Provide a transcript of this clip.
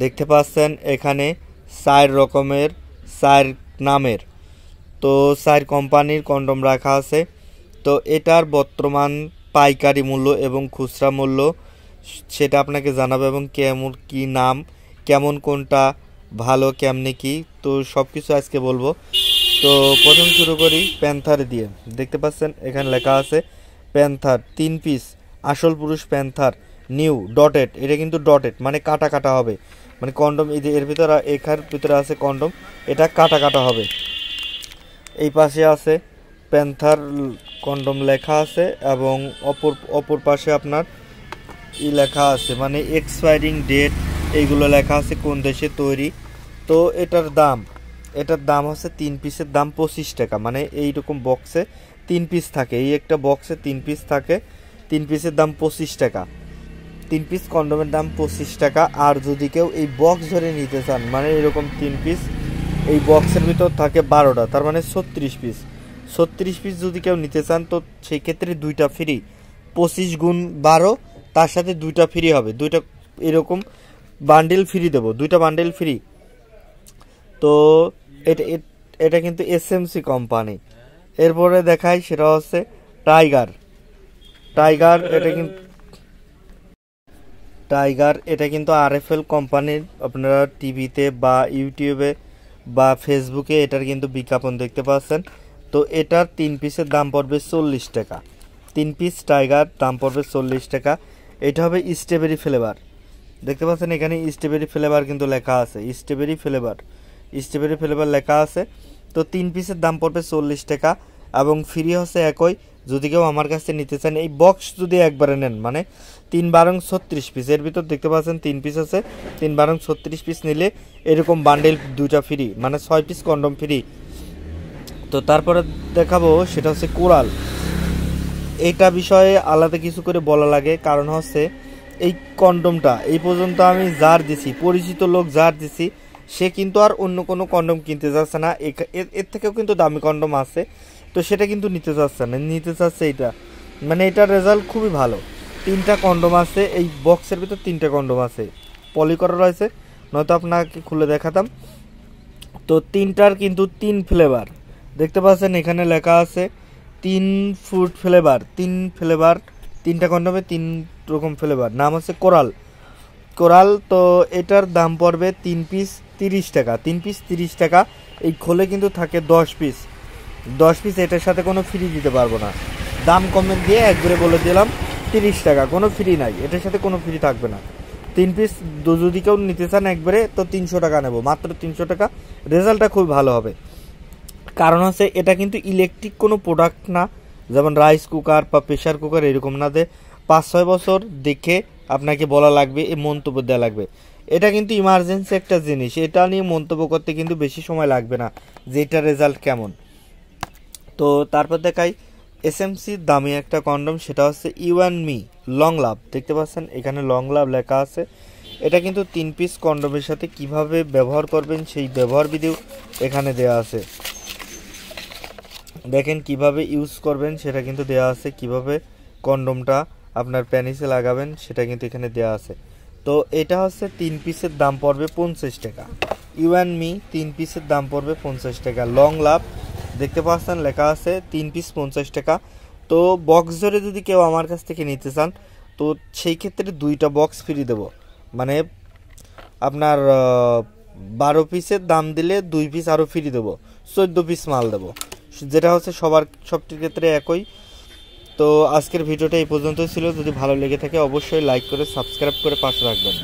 দেখতে পাচ্ছেন এখানে 4 রকমের 4 নামের তো 4 কোম্পানির কন্ডম রাখা আছে। তো এটার বর্তমান পাইকারি মূল্য এবং খুচরা মূল্য সেটা আপনাকে জানাবো, এবং কেমন কি নাম, কেমন কোনটা ভালো, কেমনে কি, তো সব কিছু আজকে বলবো। তো প্রথম শুরু করি প্যান্থার দিয়ে। দেখতে পাচ্ছেন এখানে লেখা আছে প্যান্থার 3 পিস আসল পুরুষ প্যান্থার নিউ ডটেড। এটা কিন্তু ডটেড মানে কাটা কাটা হবে, মানে কন্ডম এর ভিতরে এখার ভিতরে আছে কন্ডম, এটা কাটা কাটা হবে। এই পাশে আছে প্যান্থার কন্ডম লেখা আছে, এবং অপর পাশে আপনার লেখা আছে মানে এক্সপায়ারিং ডেট এইগুলো লেখা আছে কোন দেশে তৈরি। তো এটার দাম হচ্ছে 3 পিসের দাম 25 টাকা। মানে এইরকম বক্সে 3 পিস থাকে, এই একটা বক্সে 3 পিস থাকে, 3 পিসের দাম 25 টাকা। 3 পিস কন্ডোমের দাম 25 টাকা। আর যদি কেউ এই বক্স ধরে নিতে চান, মানে এরকম 3 পিস এই বক্সের ভিতর থাকে 12টা, তার মানে 36 পিস। 36 পিস যদি কেউ নিতে চান তো সেই ক্ষেত্রে 2টা ফ্রি, 25 গুণ 12, তার সাথে 2টা ফ্রি হবে, 2টা এরকম বান্ডেল ফ্রি দেবো, 2টা বান্ডেল ফ্রি। তো এটা কিন্তু এসএমসি কোম্পানি। এরপরে দেখাই সেটা হচ্ছে টাইগার। এটা কিন্তু আরএফএল কোম্পানির। আপনারা টিভিতে বা ইউটিউবে বা ফেসবুকে এটার কিন্তু বিজ্ঞাপন দেখতে পাচ্ছেন। তো এটার 3 পিসের দাম পড়বে 40 টাকা। 3 পিস টাইগার দাম পড়বে 40 টাকা। এটা হবে স্ট্রবেরি ফ্লেভার। দেখতে পাচ্ছেন এখানে স্ট্রবেরি ফ্লেভার কিন্তু লেখা আছে, স্ট্রবেরি ফ্লেভার লেখা আছে। তো 3 পিসের দাম পড়বে 40 টাকা, এবং ফ্রি হচ্ছে একই। যদি কেউ আমার কাছে নিতে চান এই বক্স যদি একবারে নেন, মানে 3 বারং 36 পিস, এর ভিতর দেখতে পাচ্ছেন 3 পিস আছে, 3 বারং 36 পিস নিলে এরকম বান্ডেল 2টা ফ্রি, মানে 6 পিস কন্ডম ফ্রি। তো তারপরে দেখাবো সেটা হচ্ছে কোরাল। এইটা বিষয়ে আলাদা কিছু করে বলা লাগে, কারণ হচ্ছে এই কন্ডমটা এই পর্যন্ত আমি যার দিছি, পরিচিত লোক যার দিছি, সে কিন্তু আর অন্য কোনো কন্ডম কিনতে যাচ্ছে না। এর থেকেও কিন্তু দামি কন্ডম আছে, তো সেটা কিন্তু নিতে চাচ্ছে না, নিতে চাচ্ছে এইটা। মানে এটার রেজাল্ট খুবই ভালো। 3টা কন্ডম আছে এই বক্সের ভিতর, 3টা কন্ডম আছে, পলি করা রয়েছে, নয়তো আপনাকে খুলে দেখাতাম। তো 3টার কিন্তু 3 ফ্লেভার দেখতে পাচ্ছেন, এখানে লেখা আছে 3 ফুড ফ্লেভার, 3টা কন্ডমে 3 রকম ফ্লেভার। নাম হচ্ছে কোরাল। তো এটার দাম পড়বে 3 পিস 30 টাকা। 3 পিস 30 টাকা। এই খোলে কিন্তু থাকে 10 পিস। এটার সাথে কোনো ফ্রি দিতে পারবো না, দাম কমে দিয়ে একবারে বলে দিলাম 30 টাকা, কোনো ফ্রি নাই, এটার সাথে কোনো ফ্রি থাকবে না। 3 পিস যদি কেউ নিতে চান একবারে, তো 300 টাকা নেব, মাত্র 300 টাকা। রেজাল্টটা খুব ভালো হবে, কারণ হচ্ছে এটা কিন্তু ইলেকট্রিক কোনো প্রোডাক্ট না, যেমন রাইস কুকার বা প্রেশার কুকার এরকম না। 5-6 বছর দেখে আপনাকে বলা লাগবে, এই মন্তব্য দেওয়া লাগবে। এটা কিন্তু ইমার্জেন্সি একটা জিনিস, এটা নিয়ে মন্তব্য করতে কিন্তু বেশি সময় লাগবে না যে এটার রেজাল্ট কেমন। তো তারপর দেখাই এসএমসির দামি একটা কন্ডম, সেটা হচ্ছে ইউ অ্যান্ড মি লং লাভ। দেখতে পাচ্ছেন এখানে লং লাভ লেখা আছে। এটা কিন্তু 3 পিস কন্ডমের সাথে কিভাবে ব্যবহার করবেন সেই ব্যবহার বিধিও এখানে দেওয়া আছে। দেখেন কিভাবে ইউজ করবেন সেটা কিন্তু দেওয়া আছে, কিভাবে কন্ডমটা আপনার প্যানিসে লাগাবেন সেটা কিন্তু এখানে দেওয়া আছে। তো এটা হচ্ছে 3 পিসের দাম পড়বে 50 টাকা। ইউ অ্যান্ড মি 3 পিসের দাম পড়বে 50 টাকা। লং লাভ দেখতে পাচ্ছেন লেখা আছে 3 পিস 50 টাকা। তো বক্স ধরে যদি কেউ আমার কাছ থেকে নিতে চান, তো সেই ক্ষেত্রে 2টা বক্স ফ্রি দেবো, মানে আপনার 12 পিসের দাম দিলে 2 পিস আরও ফ্রি দেবো, 14 পিস মাল দেবো, যেটা হচ্ছে সবটির ক্ষেত্রে একই। তো আজকের ভিডিওটা এই পর্যন্ত ছিল। যদি ভালো লেগে থাকে অবশ্যই লাইক করে সাবস্ক্রাইব করে পাশে রাখবেন।